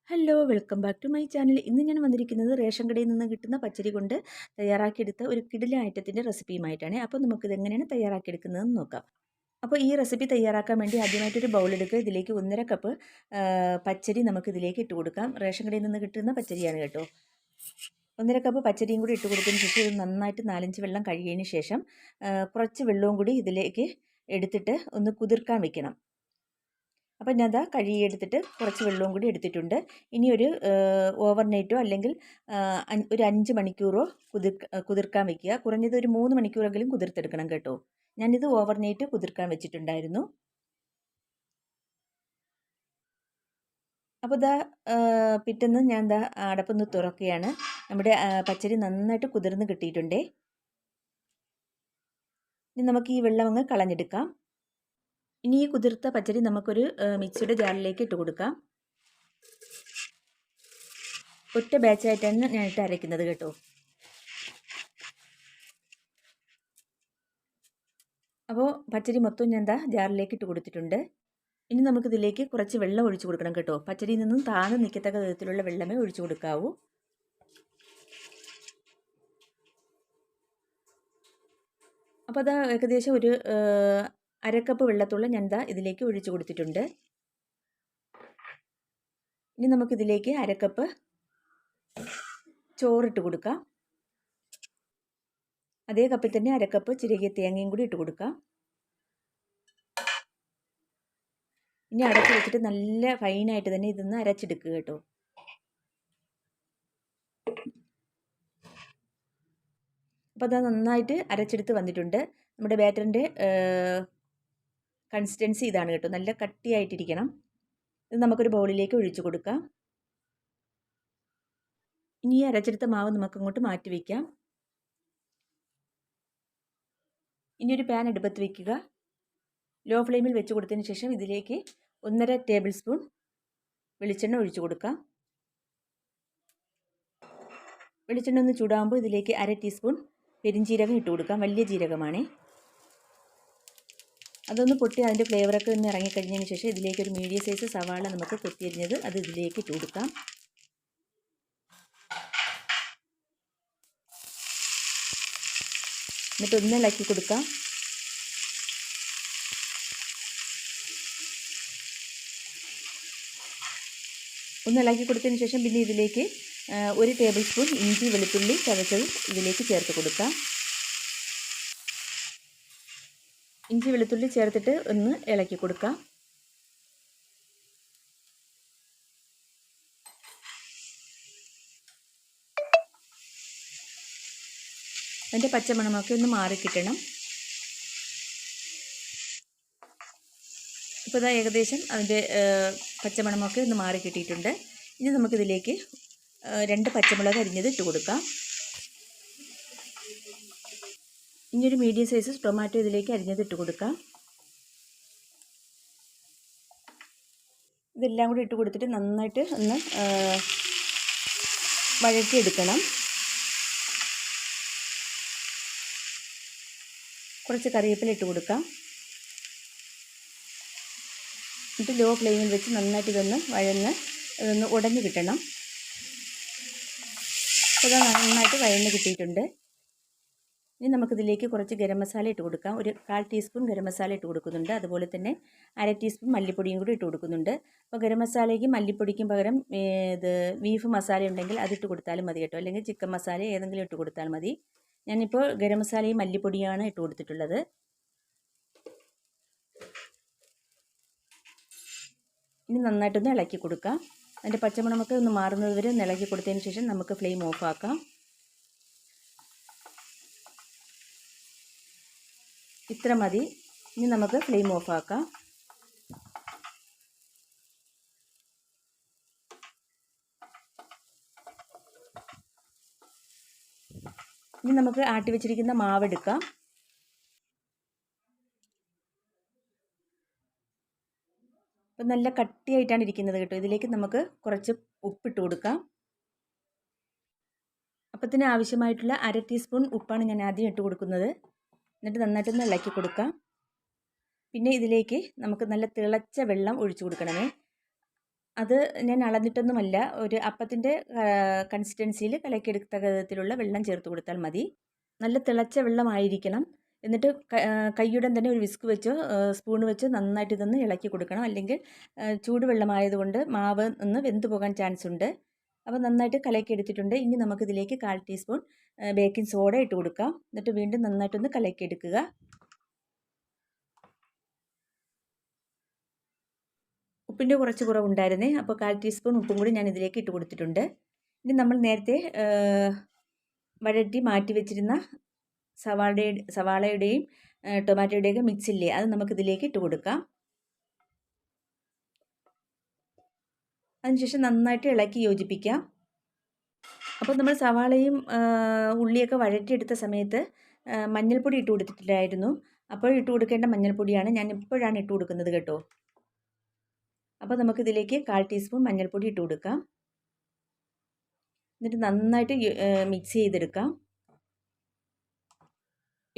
Hello welcome back to my channel. ഇന്ന് ഞാൻ വന്നിരിക്കുന്നത് റേഷൻ കടയിൽ നിന്ന് കിട്ടുന്ന പച്ചരി കൊണ്ട് തയ്യാറാക്കിയെടുത്ത ഒരു കിടിലൻ ഐറ്റത്തിൻ്റെ റെസിപ്പിയുമായിട്ടാണ്. അപ്പോൾ നമുക്കിത് എങ്ങനെയാണ് തയ്യാറാക്കിയെടുക്കുന്നതെന്ന് നോക്കാം. അപ്പോൾ ഈ റെസിപ്പി തയ്യാറാക്കാൻ വേണ്ടി ആദ്യമായിട്ടൊരു ബൗൾ എടുക്കുക. ഇതിലേക്ക് 1.5 കപ്പ് പച്ചരി നമുക്ക് ഇതിലേക്ക് ഇട്ട് കൊടുക്കാം. റേഷൻ കടയിൽ നിന്ന് കിട്ടുന്ന പച്ചരിയാണ് കേട്ടോ. 1.5 കപ്പ് പച്ചരിയും കൂടി ഇട്ട് കൊടുത്തതിന് ശേഷം ഇത് നന്നായിട്ട് 4-5 വെള്ളം കഴുകിയതിന് ശേഷം കുറച്ച് വെള്ളവും കൂടി ഇതിലേക്ക് എടുത്തിട്ട് ഒന്ന് കുതിർക്കാൻ വെക്കണം. അപ്പോൾ ഞാൻ ദാ കഴുകിയെടുത്തിട്ട് കുറച്ച് വെള്ളവും കൂടി എടുത്തിട്ടുണ്ട്. ഇനി ഒരു ഓവർനൈറ്റോ അല്ലെങ്കിൽ ഒരു 5 മണിക്കൂറോ കുതിർക്കാൻ വെക്കുക. കുറഞ്ഞത് ഒരു 3 മണിക്കൂറെങ്കിലും കുതിർത്തെടുക്കണം കേട്ടോ. ഞാനിത് ഓവർനൈറ്റ് കുതിർക്കാൻ വെച്ചിട്ടുണ്ടായിരുന്നു. അപ്പോൾ ദാ പിറ്റേന്ന് ഞാൻ ദാ അടപ്പൊന്ന് തുറക്കുകയാണ്. നമ്മുടെ പച്ചരി നന്നായിട്ട് കുതിർന്ന് കിട്ടിയിട്ടുണ്ടേ. ഇനി നമുക്ക് ഈ വെള്ളം അങ്ങ് കളഞ്ഞെടുക്കാം. ഇനി ഈ കുതിർത്ത പച്ചരി നമുക്കൊരു മിക്സിയുടെ ജാറിലേക്ക് ഇട്ട് കൊടുക്കാം. ഒറ്റ ബാച്ചായിട്ടാണ് ഞാനിട്ട് അരയ്ക്കുന്നത് കേട്ടോ. അപ്പോൾ പച്ചരി മൊത്തം ഞാൻ എന്താ ജാറിലേക്ക് ഇട്ട് കൊടുത്തിട്ടുണ്ട്. ഇനി നമുക്കിതിലേക്ക് കുറച്ച് വെള്ളം ഒഴിച്ചു കൊടുക്കണം കേട്ടോ. പച്ചരിയിൽ നിന്നും താഴ്ന്ന് നിൽക്കത്തക്ക വിധത്തിലുള്ള വെള്ളമേ ഒഴിച്ചു കൊടുക്കാവൂ. അപ്പോൾ അത് ഏകദേശം ഒരു 1/2 കപ്പ് വെള്ളത്തോളം ഞാൻ ദാ ഇതിലേക്ക് ഒഴിച്ചു കൊടുത്തിട്ടുണ്ട്. ഇനി നമുക്കിതിലേക്ക് 1/2 കപ്പ് ചോറിട്ട് കൊടുക്കാം. അതേ കപ്പിൽ തന്നെ 1/2 കപ്പ് ചിരകിയ തേങ്ങയും കൂടി ഇട്ട് കൊടുക്കാം. ഇനി അടച്ച് വെച്ചിട്ട് നല്ല ഫൈനായിട്ട് തന്നെ ഇതൊന്ന് അരച്ചെടുക്കുക കേട്ടോ. അപ്പോൾ അത് നന്നായിട്ട് അരച്ചെടുത്ത് വന്നിട്ടുണ്ട്. നമ്മുടെ ബാറ്ററിൻ്റെ കൺസിസ്റ്റൻസി ഇതാണ് കേട്ടോ. നല്ല കട്ടിയായിട്ടിരിക്കണം. ഇത് നമുക്കൊരു ബൗളിലേക്ക് ഒഴിച്ചു കൊടുക്കാം. ഇനി ഈ അരച്ചെടുത്ത മാവ് നമുക്കങ്ങോട്ട് മാറ്റി വയ്ക്കാം. ഇനി ഒരു പാൻ അടുപ്പത്ത് വയ്ക്കുക. ലോ ഫ്ലെയിമിൽ വെച്ച് കൊടുത്തതിന് ശേഷം ഇതിലേക്ക് 1.5 ടേബിൾ സ്പൂൺ വെളിച്ചെണ്ണ ഒഴിച്ചു കൊടുക്കാം. വെളിച്ചെണ്ണ ഒന്ന് ചൂടാകുമ്പോൾ ഇതിലേക്ക് 1/2 ടീസ്പൂൺ പെരിഞ്ജീരകം ഇട്ട് കൊടുക്കാം. വലിയ ജീരകമാണ്. അതൊന്ന് പൊട്ടി അതിൻ്റെ ഫ്ലേവറൊക്കെ ഒന്ന് ഇറങ്ങിക്കഴിഞ്ഞതിന് ശേഷം ഇതിലേക്ക് ഒരു മീഡിയം സൈസ് സവാള നമുക്ക് കൊത്തിയരിഞ്ഞത് അത് ഇതിലേക്ക് ഇട്ട് കൊടുക്കാം. എന്നിട്ട് ഒന്ന് ഇളക്കി കൊടുക്കാം. ഒന്ന് ഇളക്കി കൊടുത്തതിന് ശേഷം പിന്നെ ഇതിലേക്ക് 1 ടേബിൾ സ്പൂൺ ഇഞ്ചി വെളുത്തുള്ളി ചതച്ചത് ഇതിലേക്ക് ചേർത്ത് കൊടുക്കാം. ഇഞ്ചി വെളുത്തുള്ളി ചേർത്തിട്ട് ഒന്ന് ഇളക്കി കൊടുക്കാം. അതിൻ്റെ പച്ചമണമൊക്കെ ഒന്ന് മാറിക്കിട്ടണം. ഇപ്പോൾ ഇതാ ഏകദേശം അതിൻ്റെ പച്ചമണമൊക്കെ ഒന്ന് മാറിക്കിട്ടിയിട്ടുണ്ട്. ഇനി നമുക്കിതിലേക്ക് 2 പച്ചമുളക് അരിഞ്ഞത് ഇട്ട് കൊടുക്കാം. ഇനി ഒരു മീഡിയം സൈസ് ടൊമാറ്റോ ഇതിലേക്ക് അരിഞ്ഞത് ഇട്ട് കൊടുക്കാം. ഇതെല്ലാം കൂടി ഇട്ട് കൊടുത്തിട്ട് നന്നായിട്ട് ഒന്ന് വഴറ്റിയെടുക്കണം. കുറച്ച് കറിവേപ്പില ഇട്ട് കൊടുക്കാം. എന്നിട്ട് ലോ ഫ്ലെയിമിൽ വെച്ച് നന്നായിട്ട് ഇതൊന്ന് ഇതൊന്ന് ഉടഞ്ഞ് കിട്ടണം. അപ്പോൾ ഇത് നന്നായിട്ട് വഴന്ന് കിട്ടിയിട്ടുണ്ട്. ഇനി നമുക്കിതിലേക്ക് കുറച്ച് ഗരം മസാല ഇട്ട് കൊടുക്കാം. ഒരു 1/4 ടീസ്പൂൺ ഗരം മസാല ഇട്ട് കൊടുക്കുന്നുണ്ട്. അതുപോലെ തന്നെ 1/2 ടീസ്പൂൺ മല്ലിപ്പൊടിയും കൂടി ഇട്ട് കൊടുക്കുന്നുണ്ട്. അപ്പോൾ ഗരം മസാലയ്ക്കും മല്ലിപ്പൊടിക്കും പകരം ഇത് ബീഫ് മസാല ഉണ്ടെങ്കിൽ അതിട്ട് കൊടുത്താലും മതി കേട്ടോ. അല്ലെങ്കിൽ ചിക്കൻ മസാല ഏതെങ്കിലും ഇട്ട് കൊടുത്താൽ മതി. ഞാനിപ്പോൾ ഗരം മസാലയും മല്ലിപ്പൊടിയാണ് ഇട്ട് കൊടുത്തിട്ടുള്ളത്. ഇനി നന്നായിട്ടൊന്ന് ഇളക്കി കൊടുക്കാം. അതിൻ്റെ പച്ചമണമൊക്കെ ഒന്ന് മാറുന്നത് വരെ ഒന്ന് ഇളക്കി കൊടുത്തതിന് ശേഷം നമുക്ക് ഫ്ലെയിം ഓഫാക്കാം. ഇത്ര മതി. ഇനി നമുക്ക് ഫ്ലെയിം ഓഫാക്കാം. ഇനി നമുക്ക് ആട്ടി വെച്ചിരിക്കുന്ന മാവ് എടുക്കാം. അപ്പം നല്ല കട്ടിയായിട്ടാണ് ഇരിക്കുന്നത് കേട്ടോ. ഇതിലേക്ക് നമുക്ക് കുറച്ച് ഉപ്പിട്ട് കൊടുക്കാം. അപ്പത്തിന് ആവശ്യമായിട്ടുള്ള 1/2 ടീസ്പൂൺ ഉപ്പാണ് ഞാൻ ആദ്യം ഇട്ട് കൊടുക്കുന്നത്. എന്നിട്ട് നന്നായിട്ടൊന്ന് ഇളക്കി കൊടുക്കാം. പിന്നെ ഇതിലേക്ക് നമുക്ക് നല്ല തിളച്ച വെള്ളം ഒഴിച്ചു കൊടുക്കണമേ. അത് ഞാൻ അളന്നിട്ടൊന്നുമല്ല, ഒരു അപ്പത്തിൻ്റെ കൺസിസ്റ്റൻസിയിൽ കലക്കിയെടുത്ത വിധത്തിലുള്ള വെള്ളം ചേർത്ത് കൊടുത്താൽ മതി. നല്ല തിളച്ച വെള്ളമായിരിക്കണം. എന്നിട്ട് കൈയുടൻ തന്നെ ഒരു വിസ്ക് വെച്ചോ സ്പൂൺ വെച്ചോ നന്നായിട്ട് ഇതൊന്ന് ഇളക്കി കൊടുക്കണം. അല്ലെങ്കിൽ ചൂടുവെള്ളമായതുകൊണ്ട് മാവ് ഒന്ന് വെന്ത് പോകാൻ ചാൻസ് ഉണ്ട്. അപ്പോൾ നന്നായിട്ട് കലക്കി എടുത്തിട്ടുണ്ട്. ഇനി നമുക്കിതിലേക്ക് 1/4 ടീസ്പൂൺ ബേക്കിംഗ് സോഡ ഇട്ട് കൊടുക്കാം. എന്നിട്ട് വീണ്ടും നന്നായിട്ടൊന്ന് കലക്കിയെടുക്കുക. ഉപ്പിൻ്റെ കുറച്ച് കുറവുണ്ടായിരുന്നേ, അപ്പോൾ 1/4 ടീസ്പൂൺ ഉപ്പും കൂടി ഞാൻ ഇതിലേക്ക് ഇട്ട് കൊടുത്തിട്ടുണ്ട്. ഇനി നമ്മൾ നേരത്തെ വഴറ്റി മാറ്റി വെച്ചിരുന്ന സവാളയുടെയും ടൊമാറ്റോയുടെയൊക്കെ മിക്സ് ഇല്ലേ, അത് നമുക്കിതിലേക്ക് ഇട്ട് കൊടുക്കാം. അതിനുശേഷം നന്നായിട്ട് ഇളക്കി യോജിപ്പിക്കാം. അപ്പോൾ നമ്മൾ സവാളയും ഉള്ളിയൊക്കെ വഴറ്റിയെടുത്ത സമയത്ത് മഞ്ഞൾപ്പൊടി ഇട്ട് കൊടുത്തിട്ടില്ലായിരുന്നു. അപ്പോൾ ഇട്ട് കൊടുക്കേണ്ട മഞ്ഞൾപ്പൊടിയാണ് ഞാൻ ഇപ്പോഴാണ് ഇട്ട് കൊടുക്കുന്നത് കേട്ടോ. അപ്പോൾ നമുക്കിതിലേക്ക് 1/4 ടീസ്പൂൺ മഞ്ഞൾപ്പൊടി ഇട്ട് കൊടുക്കാം. എന്നിട്ട് നന്നായിട്ട് മിക്സ് ചെയ്തെടുക്കാം.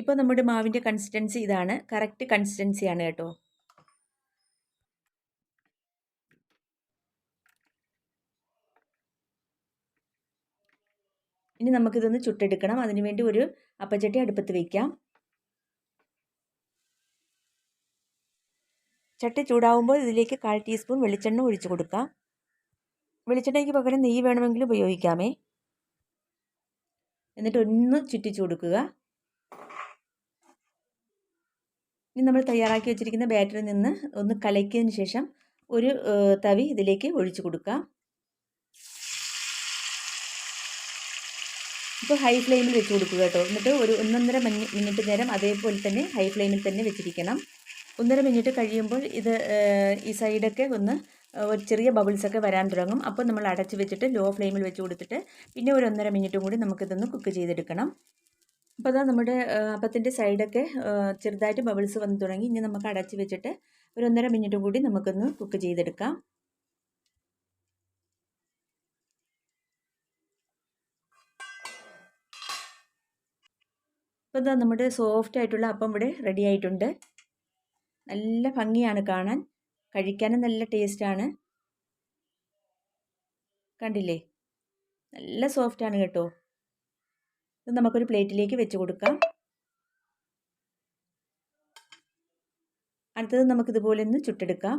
ഇപ്പോൾ നമ്മുടെ മാവിൻ്റെ കൺസിസ്റ്റൻസി ഇതാണ്, കറക്റ്റ് കൺസിസ്റ്റൻസിയാണ് കേട്ടോ. ഇനി നമുക്കിതൊന്ന് ചുട്ടെടുക്കണം. അതിനുവേണ്ടി ഒരു അപ്പച്ചട്ടി അടുപ്പത്ത് വയ്ക്കാം. ചട്ടി ചൂടാവുമ്പോൾ ഇതിലേക്ക് 1/4 ടീസ്പൂൺ വെളിച്ചെണ്ണ ഒഴിച്ചു കൊടുക്കാം. വെളിച്ചെണ്ണയ്ക്ക് പകരം നെയ്യ് വേണമെങ്കിൽ ഉപയോഗിക്കാമേ. എന്നിട്ട് ഒന്ന് ചുറ്റിച്ചു കൊടുക്കുക. ഇനി നമ്മൾ തയ്യാറാക്കി വെച്ചിരിക്കുന്ന ബാറ്ററിൽ നിന്ന് ഒന്ന് കലക്കിയതിന് ശേഷം ഒരു തവി ഇതിലേക്ക് ഒഴിച്ചു കൊടുക്കാം. ഇപ്പോൾ ഹൈ ഫ്ലെയിമിൽ വെച്ച് കൊടുക്കുക കേട്ടോ. എന്നിട്ട് ഒരു 1.5 മിനിറ്റ് നേരം അതേപോലെ തന്നെ ഹൈ ഫ്ലെയിമിൽ തന്നെ വെച്ചിരിക്കണം. 1.5 മിനിറ്റ് കഴിയുമ്പോൾ ഇത് ഈ സൈഡൊക്കെ ഒന്ന് ഒരു ചെറിയ ബബിൾസൊക്കെ വരാൻ തുടങ്ങും. അപ്പോൾ നമ്മൾ അടച്ച് വെച്ചിട്ട് ലോ ഫ്ലെയിമിൽ വെച്ച് കൊടുത്തിട്ട് പിന്നെ ഒരു 1.5 മിനിറ്റും കൂടി നമുക്കിതൊന്ന് കുക്ക് ചെയ്തെടുക്കണം. അപ്പോൾ അതാ നമ്മുടെ അപ്പത്തിൻ്റെ സൈഡൊക്കെ ചെറുതായിട്ട് ബബിൾസ് വന്ന് തുടങ്ങി. ഇനി നമുക്ക് അടച്ച് വെച്ചിട്ട് ഒരു 1.5 മിനിറ്റും കൂടി നമുക്കൊന്ന് കുക്ക് ചെയ്തെടുക്കാം. അപ്പോൾ ഇതാ നമ്മുടെ സോഫ്റ്റ് ആയിട്ടുള്ള അപ്പം ഇവിടെ റെഡി ആയിട്ടുണ്ട്. നല്ല ഭംഗിയാണ് കാണാൻ, കഴിക്കാനും നല്ല ടേസ്റ്റാണ്. കണ്ടില്ലേ, നല്ല സോഫ്റ്റാണ് കേട്ടോ. ഇത് നമുക്കൊരു പ്ലേറ്റിലേക്ക് വെച്ച് കൊടുക്കാം. അടുത്തത് നമുക്കിതുപോലെ ഒന്ന് ചുട്ടെടുക്കാം.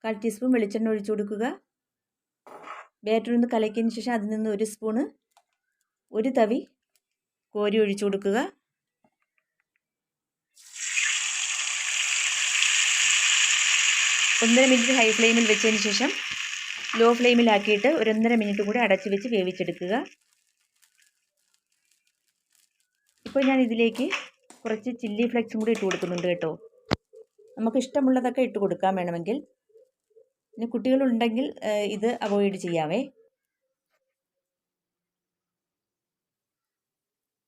കാൽ ടീസ്പൂൺ വെളിച്ചെണ്ണ ഒഴിച്ചു കൊടുക്കുക. ബാറ്റർ ഒന്ന് കലക്കിയതിന് ശേഷം അതിൽ നിന്ന് ഒരു സ്പൂണ് ഒരു തവി കോരി ഒഴിച്ചു കൊടുക്കുക. ഒന്നര മിനിറ്റ് ഹൈ ഫ്ലെയിമിൽ വെച്ചതിന് ശേഷം ലോ ഫ്ലെയിമിലാക്കിയിട്ട് ഒരു 1.5 മിനിറ്റ് കൂടി അടച്ചു വെച്ച് വേവിച്ചെടുക്കുക. ഇപ്പോൾ ഞാൻ ഇതിലേക്ക് കുറച്ച് ചില്ലി ഫ്ലെക്സും കൂടി ഇട്ട് കൊടുക്കുന്നുണ്ട് കേട്ടോ. നമുക്ക് ഇഷ്ടമുള്ളതൊക്കെ ഇട്ട് കൊടുക്കാൻ വേണമെങ്കിൽ. പിന്നെ കുട്ടികളുണ്ടെങ്കിൽ ഇത് അവോയ്ഡ് ചെയ്യാവേ.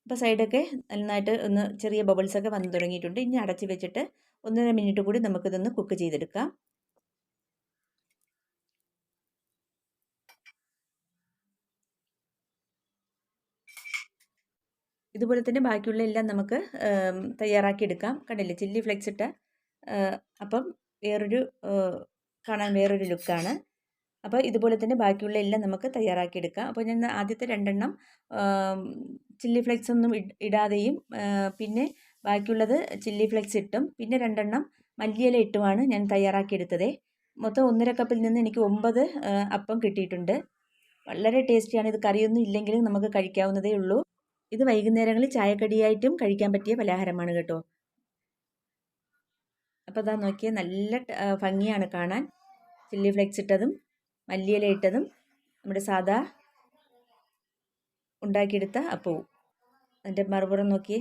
ഇപ്പോൾ സൈഡൊക്കെ നന്നായിട്ട് ഒന്ന് ചെറിയ ബബിൾസൊക്കെ വന്നു തുടങ്ങിയിട്ടുണ്ട്. ഇനി അടച്ച് വെച്ചിട്ട് 1.5 മിനിറ്റ് കൂടി നമുക്കിതൊന്ന് കുക്ക് ചെയ്തെടുക്കാം. ഇതുപോലെ തന്നെ ബാക്കിയുള്ള എല്ലാം നമുക്ക് തയ്യാറാക്കിയെടുക്കാം. കണ്ടില്ലേ, ചില്ലി ഫ്ലെക്സ് ഇട്ട അപ്പം കാണാൻ വേറൊരു ലുക്കാണ്. അപ്പോൾ ഇതുപോലെ തന്നെ ബാക്കിയുള്ള എല്ലാം നമുക്ക് തയ്യാറാക്കിയെടുക്കാം. അപ്പോൾ ഞാൻ ആദ്യത്തെ 2 എണ്ണം ചില്ലി ഫ്ലെക്സ് ഒന്നും ഇടാതെയും പിന്നെ ബാക്കിയുള്ളത് ചില്ലി ഫ്ലെക്സ് ഇട്ടും പിന്നെ 2 എണ്ണം മല്ലിയില ഇട്ടുമാണ് ഞാൻ തയ്യാറാക്കിയെടുത്തത്. മൊത്തം 1.5 കപ്പിൽ നിന്ന് എനിക്ക് 9 അപ്പം കിട്ടിയിട്ടുണ്ട്. വളരെ ടേസ്റ്റിയാണ്. ഇത് കറിയൊന്നും ഇല്ലെങ്കിലും നമുക്ക് കഴിക്കാവുന്നതേ ഉള്ളൂ. ഇത് വൈകുന്നേരങ്ങളിൽ ചായക്കടിയായിട്ടും കഴിക്കാൻ പറ്റിയ പലഹാരമാണ് കേട്ടോ. അപ്പോൾ അതാ നോക്കിയാൽ നല്ല ഭംഗിയാണ് കാണാൻ. ചില്ലി ഫ്ലെക്സ് ഇട്ടതും മല്ലിയില ഇട്ടതും നമ്മുടെ സാദാ ഉണ്ടാക്കിയെടുത്ത അപ്പവും. അതിൻ്റെ മറുപുറം നോക്കിയേ.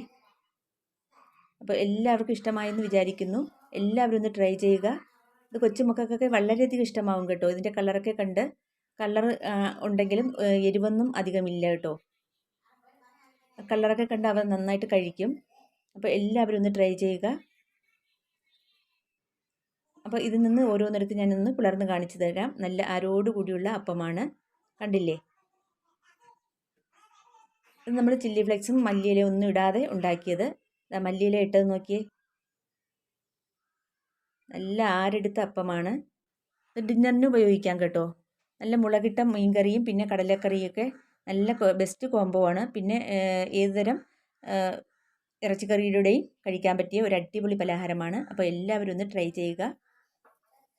അപ്പോൾ എല്ലാവർക്കും ഇഷ്ടമായെന്ന് വിചാരിക്കുന്നു. എല്ലാവരും ഒന്ന് ട്രൈ ചെയ്യുക. ഇത് കൊച്ചുമക്കൾക്കൊക്കെ വളരെയധികം ഇഷ്ടമാവും കേട്ടോ. ഇതിൻ്റെ കളറൊക്കെ കണ്ട് കളർ ഉണ്ടെങ്കിലും എരിവൊന്നും അധികമില്ല കേട്ടോ. കളറൊക്കെ കണ്ട് അവർ നന്നായിട്ട് കഴിക്കും. അപ്പോൾ എല്ലാവരും ഒന്ന് ട്രൈ ചെയ്യുക. അപ്പോൾ ഇതിൽ നിന്ന് ഓരോന്നെടുത്ത് ഞാനൊന്ന് പിളർന്ന് കാണിച്ചു തരാം. നല്ല അരോടുകൂടിയുള്ള അപ്പമാണ്. കണ്ടില്ലേ, ഇത് നമ്മൾ ചില്ലി ഫ്ലെക്സും മല്ലിയില ഒന്നും ഇടാതെ ഉണ്ടാക്കിയത്. മല്ലിയില ഇട്ടത് നോക്കിയേ. നല്ല ആരെടുത്ത അപ്പമാണ്. ഡിന്നറിന് ഉപയോഗിക്കാം കേട്ടോ. നല്ല മുളകിട്ട മീൻകറിയും പിന്നെ കടലക്കറിയൊക്കെ നല്ല ബെസ്റ്റ് കോംബോ ആണ്. പിന്നെ ഏതുതരം ഇറച്ചിക്കറിയുടെയും കഴിക്കാൻ പറ്റിയ ഒരു അടിപൊളി പലഹാരമാണ്. അപ്പോൾ എല്ലാവരും ഒന്ന് ട്രൈ ചെയ്യുക.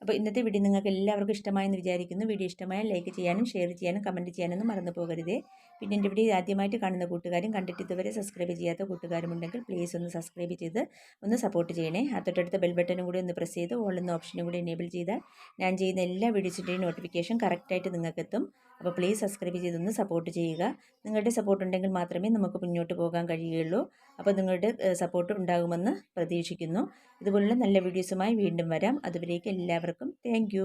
അപ്പോൾ ഇന്നത്തെ വീഡിയോ നിങ്ങൾക്ക് എല്ലാവർക്കും ഇഷ്ടമായെന്ന് വിചാരിക്കുന്നു. വീഡിയോ ഇഷ്ടമായാൽ ലൈക്ക് ചെയ്യാനും ഷെയർ ചെയ്യാനും കമൻറ്റ് ചെയ്യാനൊന്നും മറന്നു പോകരുതേ. പിന്നെ എൻ്റെ വീഡിയോ ആദ്യമായിട്ട് കാണുന്ന കൂട്ടുകാരും കണ്ടിട്ട് ഇതുവരെ സബ്സ്ക്രൈബ് ചെയ്യാത്ത കൂട്ടുകാരുമുണ്ടെങ്കിൽ പ്ലീസ് ഒന്ന് സബ്സ്ക്രൈബ് ചെയ്ത് ഒന്ന് സപ്പോർട്ട് ചെയ്യണേ. തൊട്ടടുത്ത ബെൽ ബട്ടനും കൂടി ഒന്ന് പ്രസ് ചെയ്ത് ഓൾ എന്ന ഓപ്ഷനും കൂടി എനേബിൾ ചെയ്താൽ ഞാൻ ചെയ്യുന്ന എല്ലാ വീഡിയോസിൻ്റെയും നോട്ടിഫിക്കേഷൻ കറക്റ്റായിട്ട് നിങ്ങൾക്ക് എത്തും. അപ്പോൾ പ്ലീസ് സബ്സ്ക്രൈബ് ചെയ്തൊന്ന് സപ്പോർട്ട് ചെയ്യുക. നിങ്ങളുടെ സപ്പോർട്ട് ഉണ്ടെങ്കിൽ മാത്രമേ നമുക്ക് മുന്നോട്ട് പോകാൻ കഴിയുകയുള്ളൂ. അപ്പോൾ നിങ്ങളുടെ സപ്പോർട്ട് ഉണ്ടാകുമെന്ന് പ്രതീക്ഷിക്കുന്നു. ഇതുപോലുള്ള നല്ല വീഡിയോസുമായി വീണ്ടും വരാം. അതുവരേക്കും എല്ലാവർക്കും താങ്ക്